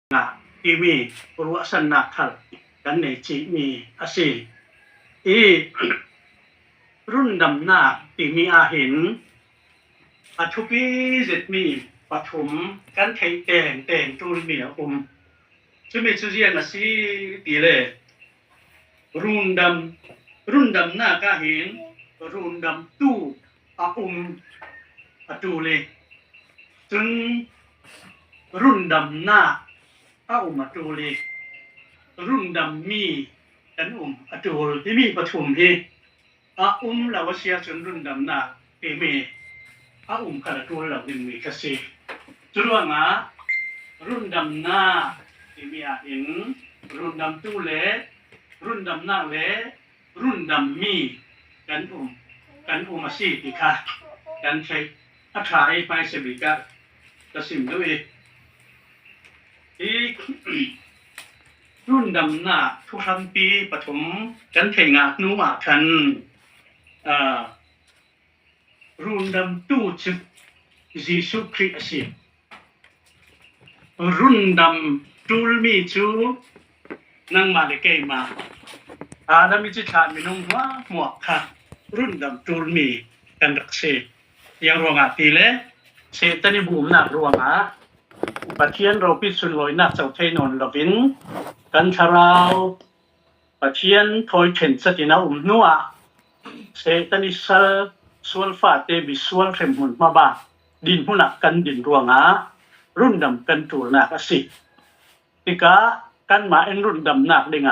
nga TV ruwasan nakal kan nei chi mi asi i รุ่นดำหน้าตีมีอาเห็นปัทุปีเจ็ดมีปฐมกันไทยแต่งตูนเมียช่วยมีชื่อเรียกสิตีเลยรุ่นดำหน้าก็เห็นรุ่นดำตู้อาตูเลยจึงรุ่นดำหน้าอาอาตูเลยรุ่นดำมีกันอาตูที่มีปฐมที่เราเสียจนรุ่นดำหน้าเอเมขนาดตัวเราหนึ่งมีกสิจุดว่างรุ่นดำหน้าเอเมเห็นรุ่นดำตู้เละรุ่นดำหน้าเละรุ่นดำมีกันมาสิติค่ะกันใช้อัฐายไปเสบิกะกสิมด้วยรุ่นดำหน้าทุกคำปีปฐมกันแข่งงานนู้มาคันรุ่นดำตู้ชิบยิสุคริสต์รุ่นดำตูลมีจูนั่งมาเลเกมาดำมีจิตขาดมีนุ่งว่าหมวกค่ะรุ่นดำตูลมีกันรักเสยังรวงอาตีเล่เสตันิบูมนักรวงปะเทียนเราพิสุนลอยนักเจ้าเทนนลวินกันชาราวปะเทียนถอยเข็นสตินานัวเสตันิสสวลฟาเตบิสวลเข็มหุ่นมาบาดินหุ่นักกันดินรวงรุ่นดำกันตูนักสิติกากันมาเอ็นรุ่นดำนักเด้ง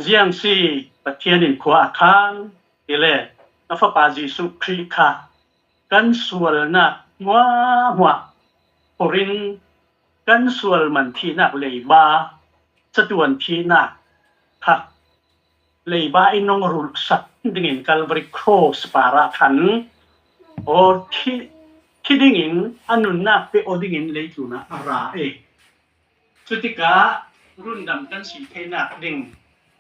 เจียงซีปะเทียนินขวาข้างเอเล่นัฟปาจิสุคริคากันสวลนักหัวปรินกันสวลมันที่นักเลยบาสะดวนที่นักค่ะเลยบาอินองรุลสัตดิ่งกัลบริโคสปาราขันโอที่ดิ่งอันนุนนักไปโอดิ่งเลยจุนะอาราสุติการุ่นดำกันสีเทนักดิ่ง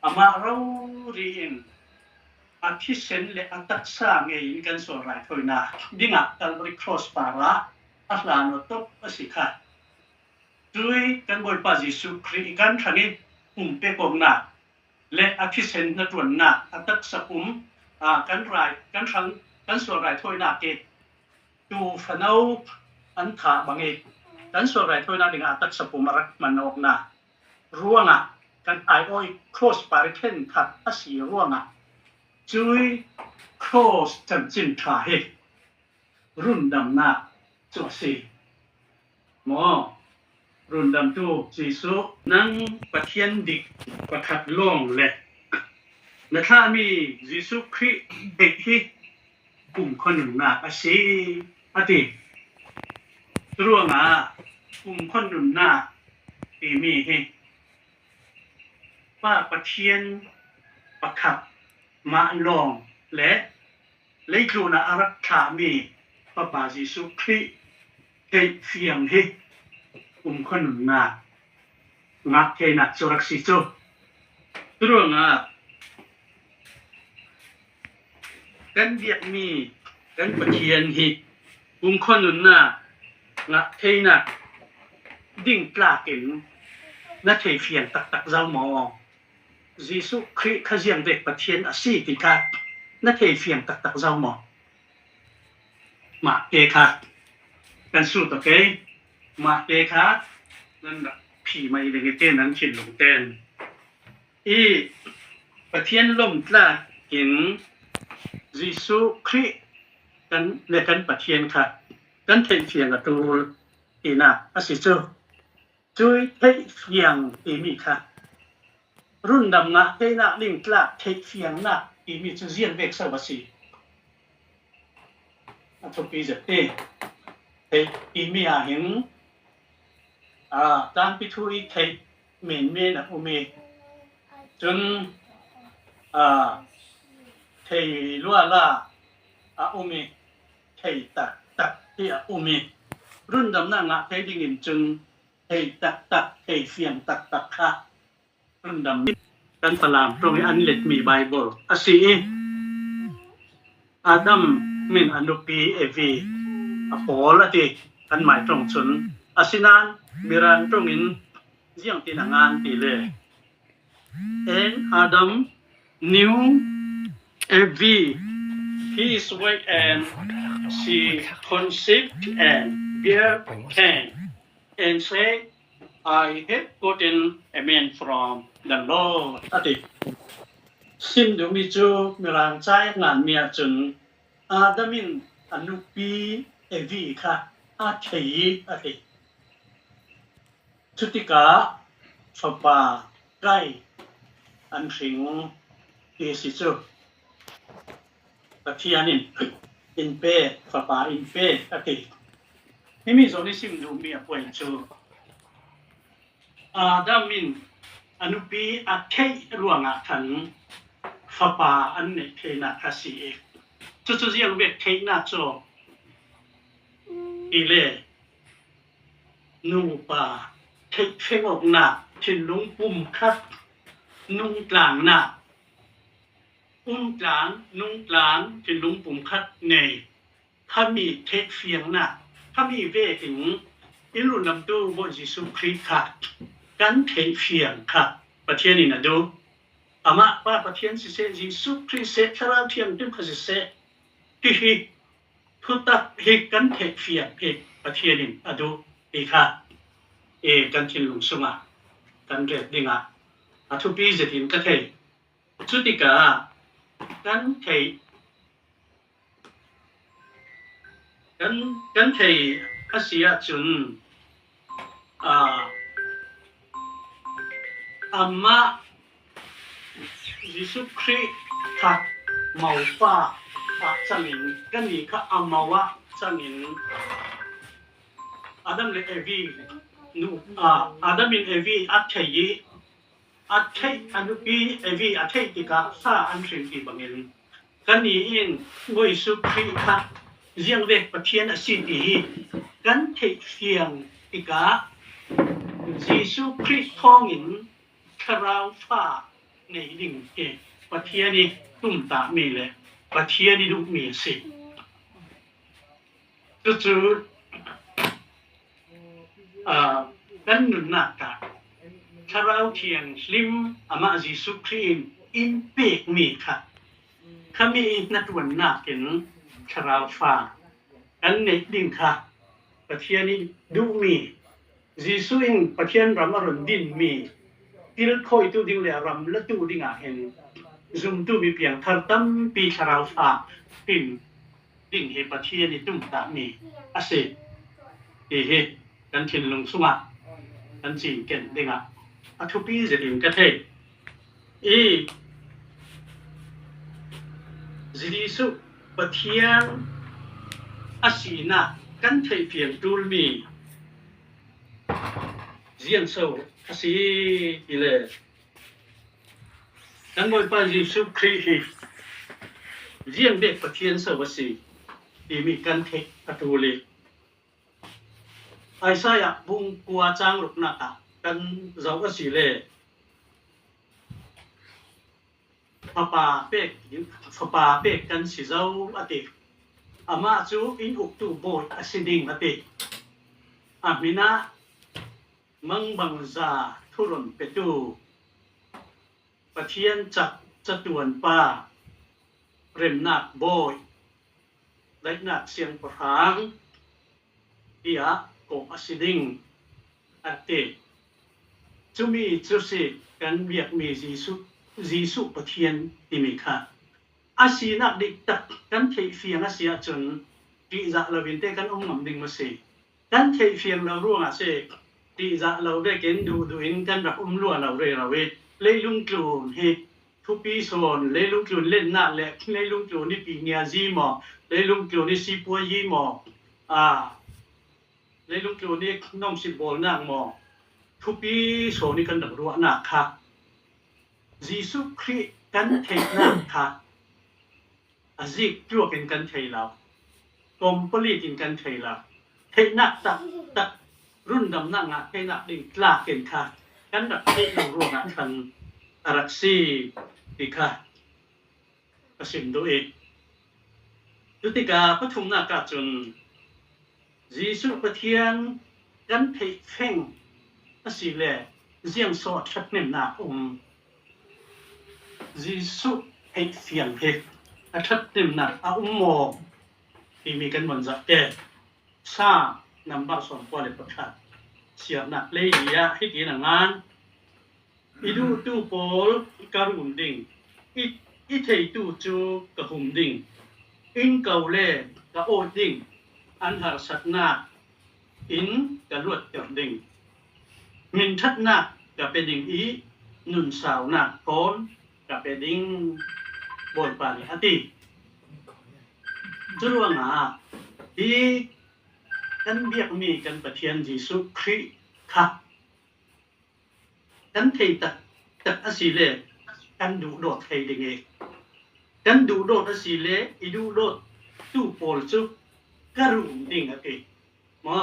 อามาเราเรียนอาทิเซนและอัตักษาเงยกันส่วนไรถอยนาดิ่งกัลบริโคสปาราอัลลาโนตบสิกาด้วยกันบอยปาจิสุคริกันทางนี้เปกงนาและอาทิเซนนัดวันนาอัตักษากันไรกันทางกันส่วนไรถอยนาเกดูฟันเอาอันขาบางกันส่วนไรถอยนาดิ่งอัตักษารักมันออกนาร่วงกันไอโอโคสปาริเคนขัดอาศัยร่วงจุยโคสจำจินทาเฮรุ่นดำนาจัวสีหมอรุ่นดำตู้จีสุนั่งปะเทียนดิกประคัดล่องแหละและถ้ามีจีสุคริเอกที่กลุ่มคนหนึ่งนาอาศัยอดีตร่วงกลุ่มคนหนึ่งนาตีมีเฮว่าปะเทียนประคัดมาลองและเลยครูนาอารักขามีพระบาจีสุคริเฮเฟียงเฮคนหนึ่งงักเฮนักสุรักษิโจตรวงกันเดียกมีกันปะเทียนฮิคนหนึ่งงักเฮนักดิ่งกล้าเก่งนักเฮเฟียงตักเจ้าหมอจีสุคริขยันเด็กปะเทียนอาศัยติกานักเฮเฟียงตักเจ้าหมอมาเอค่ะกันสู้ต่อไปมาเอค่ะนั่นผีไม่ได้เต้นนั้นเขียนลงเต้นประเทศล่มกล้าเห็นยิสุคริกันในกันประเทศค่ะกันเทียนเฟียงกับตัวน่ะอาศิจูช่วยให้เฟียงมีค่ะรุ่นดำนะให้น่ะลิงกล้าเทเฟียงน่ะมีจุดเรียนเวกสวัสดิ์ทุกปีจะมีเห็นตามพิธีเทเมนนะจนเทลัวล่าเทตักที่รุ่นดำน้าเทดิ่งจึงเทตักเทเฟียงตักค่ะรุ่นดำกันพลามตรงนี้อันเล็ดมีไบเบิลอาศัยอาดัมมินอนุปีวีโหละที่อันหมายตรงชนอาศินานมิรันตรงนี้ riêng tin ngan ti le and Adam knew Eve his wife and she conceived and bare Cain and said I have gotten a man from the Lord ซิมดูมีจูมีรางใจงานเมียจนอาดามินอนุปีเอวีค่ะอาเทียชุติกาฟปาใกล้อันสิงเอสิจูปะเทียนินอินเปฟปาอินเปนี่มีโซนิซิมดูมีอป่วยจูอาดามินอนุปีอาเทียรวงขันฟปาอันเนเทนาคาสีเอกจุๆยังเวกเทนาโจอีเลนูปาเทเฟงออกหน้าทิลุงปุ่มคัดนุ่งกลางหน้ากลางนุ่งกลางทิลุงปุ่มคัดในถ้ามีเทเฟียงหน้าถ้ามีเวถึงอิรุนำตู้บนยิสุคริสต์ค่ะกันเทเฟียงค่ะประเทศนี้นะดูอามาว่าประเทศสิเสยิสุคริสต์ชราเทียงตึ้งคสิเสที่พุทธฮิกันเทเฟียงประเทศนี้อะดูอีค่ะกันทินลุงสุมากันเรดดิงอะทุปีจะทินก็เทสุติกากันเทอาเซียจุนอามายิสุคริสต์ทักเมาฟ้าจังหินกันนี่ค่ะอามาวะจังหินอาดัมและเอวีนูอาดัมและเอวีอัตเทยอนุปีเอวีอัตเทยติกาซาอันสิงที่บังเอิญกันนี่เองงวยสุคริสต์ทักเรียงเวกประเทศอสิตีกันเทเฟียงติกายิสุคริสต์ท้องหินคราวฟ้าในดิ่งประเทศนี้ตุ้มตามีเลยประเทศนี้ดูมีสิจู่ๆกันหนุนหน้ากาคาราวเทียงสลิมอามาจิสุครีมอินเปกมีค่ะถ้ามีนัดวันหน้าเป็นคาราวฟ้ากันในดิ่งค่ะประเทศนี้ดูมีจิสุอินประเทศรามรุนดินมีที่เราคอยตัวดิ่งเลยรำและตัวดิ่งเห็นซุมตู้มีเพียงทันตั้มปีคาราวฟ้าเป็นดิ่งเหตุประเทศนี้ตุ้มตามีอาเซกันทินลงสุมากันจีนเก่งดิ่งอาทุปีจะดิ่งกันเทจิสุประเทศอาศีนากันเทเพียงตูลมีเจียนโซอาศีอีเลนั้นโดยพระเยซูคริสต์เรียงเด็กประเทศสวัสดีที่มีกันเทอตูลีไอซายะบุงกัวจางลุกนักกันเจ้าก็สิเลฟปาเปกกันสิเจ้าอติอามาจูอินอุกตูโบดอสิดิงอติอามินะมังบังซาทุรนเปตูประเทียนจักจตวนป้าเรมนักโบยได้นักเสียงประหางที่กบอสิดิงอัตเตจุมีจุสิกันเบียกมีจีสุประเทียนที่มีค่ะอาศีนักดิกตักกันเทเฟียงอาเซียจนที่จะเราวินเตกันองค์นำดิ่งมาสิกันเทเฟียงเราร่วงอาเซที่จะเราได้เห็นดูอินกันรักล้วนเราเวเลยลุงกลูนเฮทุปีโซนเลยลุงกลูนเล่นหน้าแหลกเลยลุงกลูนนี่ปีเนียจีหมอเลยลุงกลูนนี่ซีปัวยีหมอเลยลุงกลูนนี่น้องสิบโบลนางหมอทุปีโซนนี่กันดักรัวหนักค่ะยิสุคริสต์กันเทหนักค่ะอาจิกจั่วเป็นกันเทเรากรมผลิตกันเทเราเทหนักตักรุ่นดำนั่งเทหนักดิ่งกล้าเก่งค่ะกันดักเทเราร่วงคันอารักซีดีค่ะกสิมตัวเองยุติกาปฐุมนากาจนยิสุประเทียนกันเทเพ่งอสิเล เสียงสอดชัดเน่มนาจิสุให้เสียงเพกชัดเน่มนาหมอที่มีกันบนจะแก่ซ่านำบักสอนกว่าเลยประกาศเสียงหนักเลยให้ดีหนังงานอีดูตู้โปลการุนดิ่งอีเทตู้จูกระหุ่มดิ่งอินเกาเล่กระโอดิ่งอันหาสัตนาอินกระลวดกระดิ่งมินทัดนักกระเป็นดิ่งอีนุนสาวนักโกนกระเป็นดิ่งบนปานิอติจุลวงอีกันเบียกมีกันประเทียนยิสุคริค่ะกันเทตักอสิเลกันดูโดดไทยดิ่งกันดูโดดอสิเลอีดูโดดตู้โปลจุกระรุมดิ่งติมา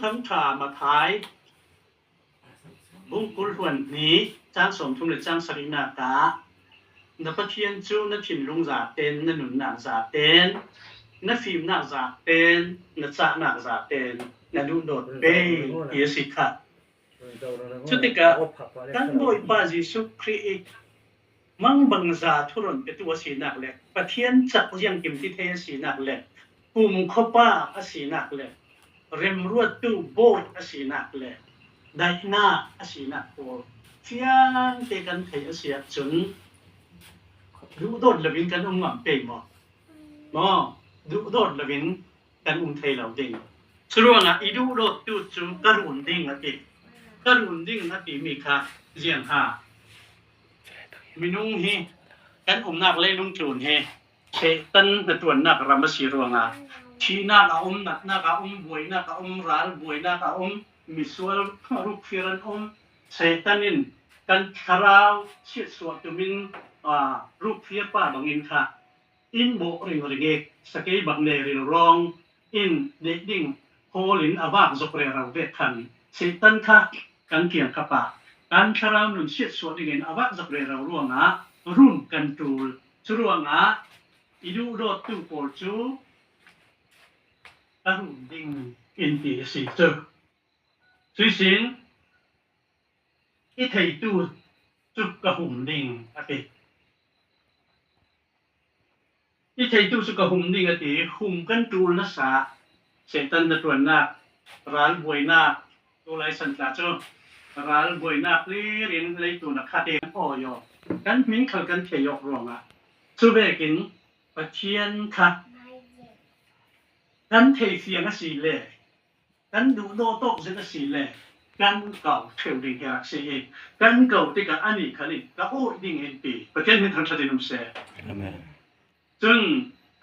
ทั้งขามาท้ายบุงกุลหวนนี้จ้างสมทุนหรือจ้างสรินากานักเทียนจูนักถิ่นลุงจากเต้นนักหนุนหนักจากเต้นนักฟิล์มหนักจากเต้นนักจ่าหนักจากเต้นนักดูโดดเป้เยสิค่ะชุติกะกันโดยปาจิสุครีมังบังซาทุรนเป็นตัวสีนักเล็กประเทียนจักยังกิมที่เทสีนักเล็กปุ่มข้อป้าอสีนักเล็กเร็มรวดตู้โบดอสีนักเล็กได้หน้าอสีนักโอเสียงเตกันเทเสียจนดูโดดละวินกันงำเป่งหมอดูโดดละวินกันเทเหล่าดิ่งสรุปนะอีดูโดดตู้จูกระรุนดิ่งนะติกระรุนดิ่งนะติมีค่ะเสียงค่ะมีนุ่งเฮกันนักเลยนุ่งจูนเฮเชตันตัวนักรำสีรวงชีนักนักบวยนักรัลบวยนักมิสวลรูปฟิรันเชตันินกันคาราวเชิดสวดตุมินรูปฟิป้าบังอินค่ะอินโบริงริเกสเกย์บังเนรินรองอินเด็กดิ่งโฮลินอาบากจกเรราเวทันเชตันค่ะกันเกียงขปาการคาราวนุนเชิดสวดดิ่งอาบากจกเรราร่วงรุ่นกันตูลชร่วงอีดูโดดตู้โปลจูตั้งดิ่งอินดีสิเจอสุสินอีไทตู้จุกกระหุ่มดิ่งอะไรอีไทตู้จุกกระหุ่มดิ่งอะไรหุ่มกันตูลนัสาเสตันตะตัวนักร้านบวยนักตัวไรสันตาโจร้านบวยนักลีรินเลยตัวนักคาเดนอ่อยกันมิ้งขัดกันเขยกรวงสุเบกินประเทียนค่ะกันเทเสียงสีเล่กันดูโดโตกเสียงสีเล่กันเก่าเทวดิ่งรักเสียกันเก่าติกะอันนี้ขันกะโอ้ดิ่งเอ็นปีประเทศนี้ทางชาตินุ่มเสียจึง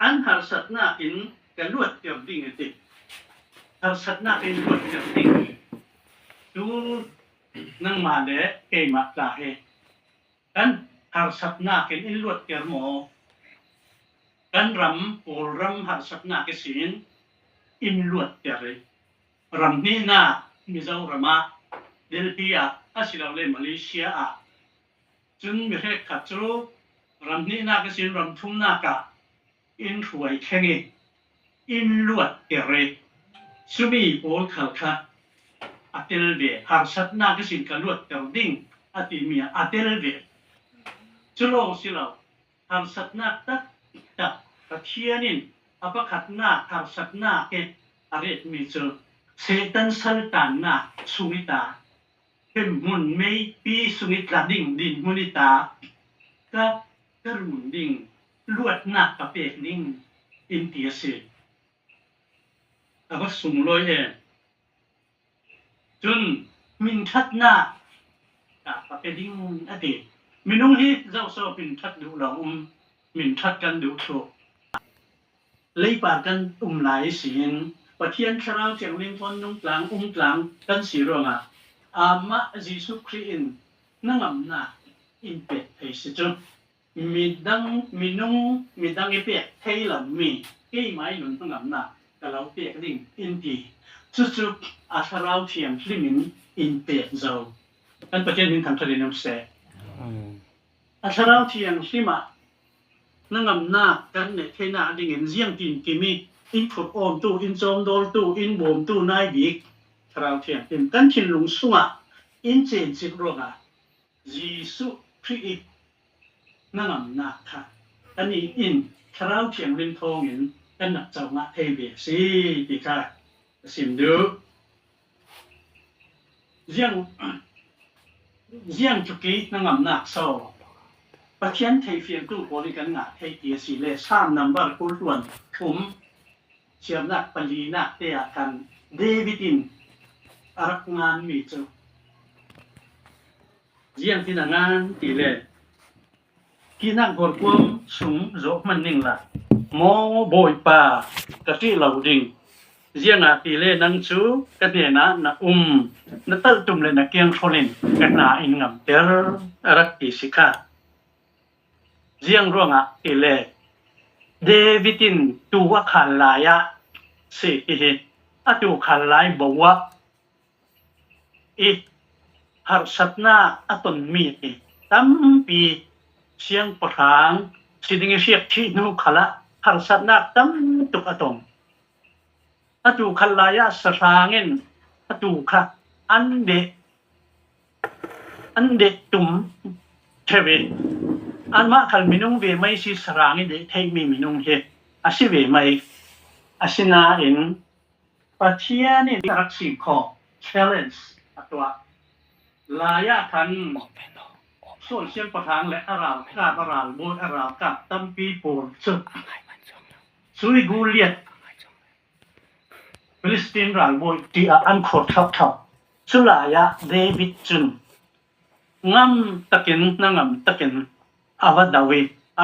อันหาสัตนาอินกันลวดเกี่ยวดิ่งติหาสัตนาอินลวดเกี่ยวดิ่งดูนั่งมาเดะเกมาตาเฮกันหาสัตนาอินลวดเกี่ยวหมอกันรำโอรำหาสัตนาเกสินอินลวดเกี่ยวเลยรำนี่น่ามิซาวรามาเดลปีอาอาศิลาเลมาเลเซียจึงมีเหตุขัดจูรำนี่น่าเกสินรำทุ่มน่ากะอินถวยแข่งอินลวดเกี่ยวเลยสุมีโอลขัดค่ะอัตเตลเวหาสัตนาเกสินกันลวดเกี่ยวดิ่งอัติมีอัตเตลเวจุลองสิเราหาสัตนาตักกะเทียนินอปะขัดนาหาสัตนาเกอะไรมีเจอเซตันสัลตันนาสุนิตาเป็นมุนไม่ปีสุนิตาดิ่งดินมุนิตากะกระมุนดิ่งลวดหนักกะเปกดิ่งอินเตียเสแล้วก็สุ่มลอยจนมินทัดหน้ากะเปดิ่งอดีตมินุ่งที่เจ้าโซเป็นทัดดูหลงมินทัดกันดูโชเลยปากันหลายศีลประเทียนคราวเจียงลิงฟอนนุ่งกลางกลางกันสีรองอามะจิสุครีนนั่งอำนาอินเป็ดไอสิจุมีดังอีเป็ดเทลมีเกี่ยไม้หนุนนั่งอำนาแต่เราเป็ดดิ่งอินดีจุอาคราวเทียมลิมินอินเป็ดเจ้ากันประเทศนี้ทำทะเลน้ำเสอาคราวเทียมลิมานั่งอำนากันเนี่ยเทน่าดิ่งเจียงกินกิมีอินขุดอมตู้อินจอมโดลตู้อินบ่มตู้นายบิก คราวเทียงเป็นกันชินลุงสุงะอินเจนจิรวงะเยซูคริสต์นั่งอำนาจค่ะอันนี้อินคราวเทียงเล่นทองเห็นกันนักเจ้างะเทเบสิติค่ะสิมดูเยี่ยงจุกีนั่งอำนาจโซประเทียนไทยเฟียงตู้บริกันงะไทยเอสีเล3นัมเบอร์กุลวนคุมเชียมนักปลีนักเตะกันเดวิดินอารักงานมีจูเยี่ยงที่งานตีเลกีนักกอดควมสูงโจมันนิ่งละโมโบยปากะที่เหล่าดิ่งเยี่ยงอาตีเลนังชูกะเดนะนะนะตัลตุมเลนะเกียงโชลินกะนาอินงามเตอร์อารักติสิกาเยี่ยงร่วงอ่ะตีเลเดวิดินตัวขันลายะสิอะตัวขันลายบอกว่าหารสัตนาอะตนมีตั้มปีเสียงปะทางสิดิงเสียกที่นูขละหารสัตนาตั้มตุกอะตงอะตัวขันลายะสรางเงินอะตัวค่ะอันเดตุมเทเวอันมาขันมินุงเวไม่สิสรางเงินเดเทมีมินุงเฮอาสิเวไม่อาสินาอินปะเทียนี่รักสิขอ challenge อะตัวลายะคันโซเชียลประทางและอาราวคาบอาราวโบดอาราวกับตัมปีโปนสุยกูเลียดฟิลิสตินราวโบดที่อันขดทับสุลายะเดวิดจุนงำตะกินนางำตะกินอาวดาวีไอ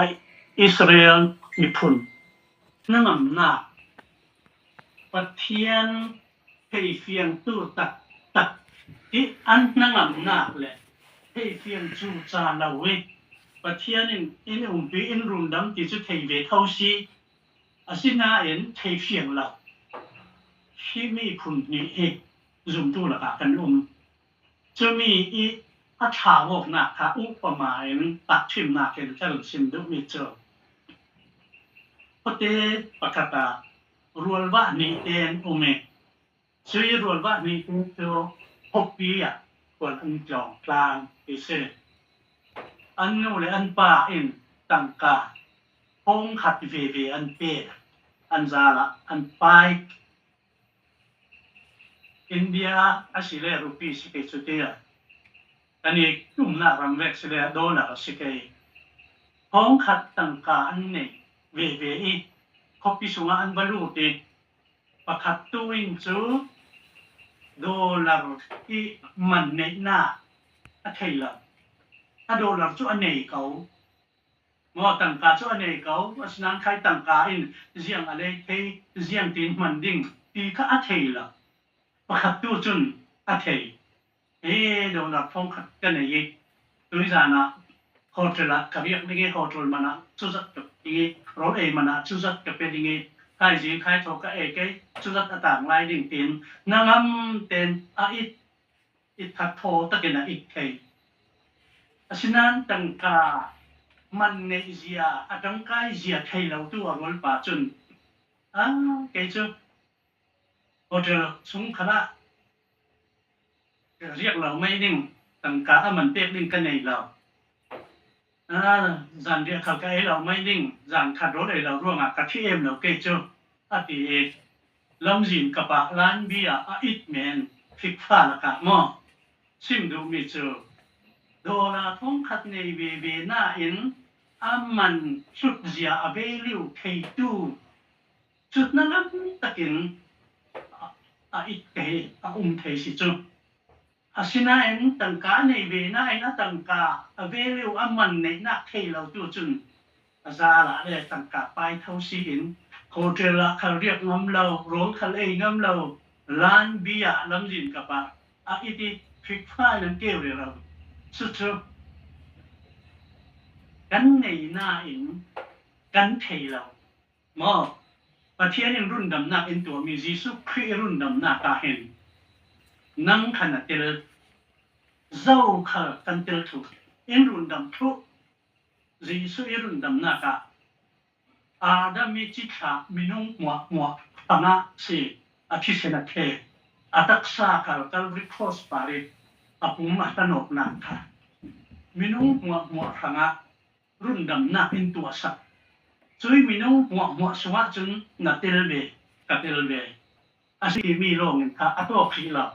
อิสราเอลมีพุนนางำนาปะเทียนเฮเฟียงตู้ตักที่อันนางำนาแหละเฮเฟียงจูจาลาเวปะเทียนอินปีอินรุนดำที่สุดเทเวเท่าซีอาศินาเห็นเทเฟียงละที่มีพุนนี้จุมตู้ละกันจะมีอาชาวกนักค่ะอุปมาตัดชิมนักเห็นแค่ชิมดูมีเจอพอเตปะกตารวลว่านี่เองเมชื่อรวลว่านี่คือ6 ปีอ่ะกว่าอันจองกลางไปเสอันนู้นเลยอันป่าตังกาพงขัดเวอันเปอันซาละอันไปอินเดียอาศิเลรูปีสิเกจุเตียอันนี้กลุ่มน่ารำเวกสิเลโดนาสิเกพงขัดตังกาอันนี้เวคบพิสุงอันบรรลุติประคับตัวอินจูโดลาร์ที่มันในหน้าอะไทยละถ้าโดลาร์จูอันไหนเขางอตังกาจูอันไหนเขาว่าฉะนั้นใครตังกาเสียงอะไรเทเสียงตีนมันดิ่งตีก็อะไทยละประคับตัวจุนอะไทยโดลาร์พงขัดกันไหนตัวนี้นะโฮเทลละกับยังนี่โฮเทลมันนะชุดกับนี่รถมันนะชุดกับเป็นยังไงใครสิใครโทก็ชุดต่างๆลายดิ่งตีนนางเต็นอิทัดโทตะเกนะอีกฉะนั้นตังกามันในเซียตังกาเซียไทยเราตัวรถป่าจุนเกจูโฮเทลสุงขละเรียกเราไม่ดิ่งตังกามันเปียกดิ่งกันในเราจานเดียเขาก็ให้เราไม่นิ่งจานขัดรถให้เราร่วงกะที่เราเกจอาตีลำจินกับล้านเบียอิดแมนฟิกฟ้าละกะมอซิมดูมิจูโดลาทงขัดในเวหน้ามันสุดเสียอเบลิวเคตูสุดนั้นตะกินอิดเกเทสิจูอาศินาตังกาในเวน่าตังกาเวลิวมันในนักเทเราตัวจุนอาซาละเลยตังกาไปเท่าซีโฮเทลละเขาเรียกงำเราโรลเขางำเราล้านเบียลำจินกับอิติฟิกฟ้านั่นเกี่ยวเราสุดกันในหน้ากันเทเราหมอประเทศนี้รุ่นดำหนักตัวมียิสุคริรุ่นดำหนักเห็นนั่งขนาดเตลเจ้าข้ากันเตลทุกรุ่นดำทุกยิสุรุ่นดำหนักอาดามิจิตามินุงมัวตนะสิอาทิเสนาเท ataksa kal rikos parit apum atanok na ka minung mo khanga rundam na pintua sa chui minung mo suwa chun na telbe katelbe asi mi long ka atok khila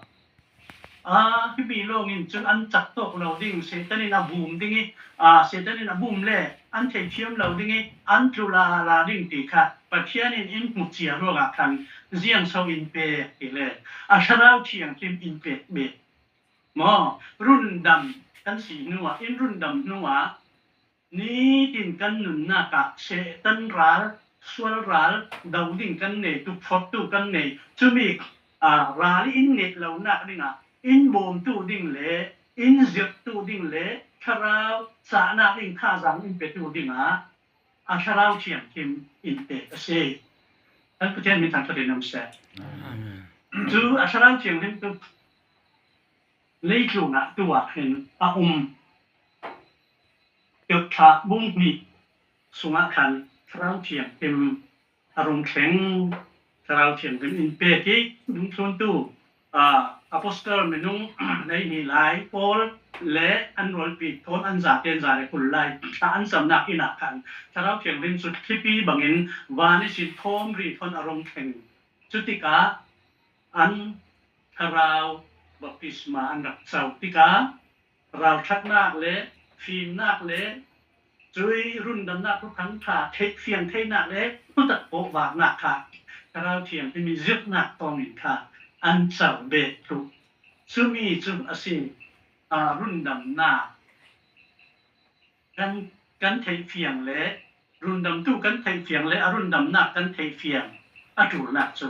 ki mi long in chun an chak tok lo ding se tani na boom dingi se tani na boom le an thei thiam lo dingi an tula la ding ti kha pathian in mu chia ro ga kan jiang so in pe ti le asharau thiang tim in pe be mo run dam kan si nuwa in run dam nuwa ni tin kan nun na ka se tan ral swal ral dau ding kan ne tu phot tu kan ne chumi ral in ne lo na dinga in bom tu ding le in zep tu ding le kharau sa na ding kha jang in pe tu ding asharau thiang tim in pe ase an puten mi tan thade nam se tu asharau thiang lim tu lấy chủ nạ tu hình được thả bung ni sung khan trao thiền tìm arong kheng trao thiền tìm in pe ki đúng thôn tu apostol menung nei ni lai Paul le an rol pi thon an za ten za le kul lai an sam na ina khan trao thiền lim sut khipi bangin wani sin thom ri thon arong kheng chutika an trao baptisma an rak chau tika rau that nak le phim nak le chui run dam nak thuk khang tha thek phiang thei nak le tu tak po wa nak kha rau thiam ti mi zip nak tong in kha an chau be tu sumi chum asin run dam na kan thei phiang le run dam tu kan thei phiang le arun dam nak kan thei phiang atu nak chu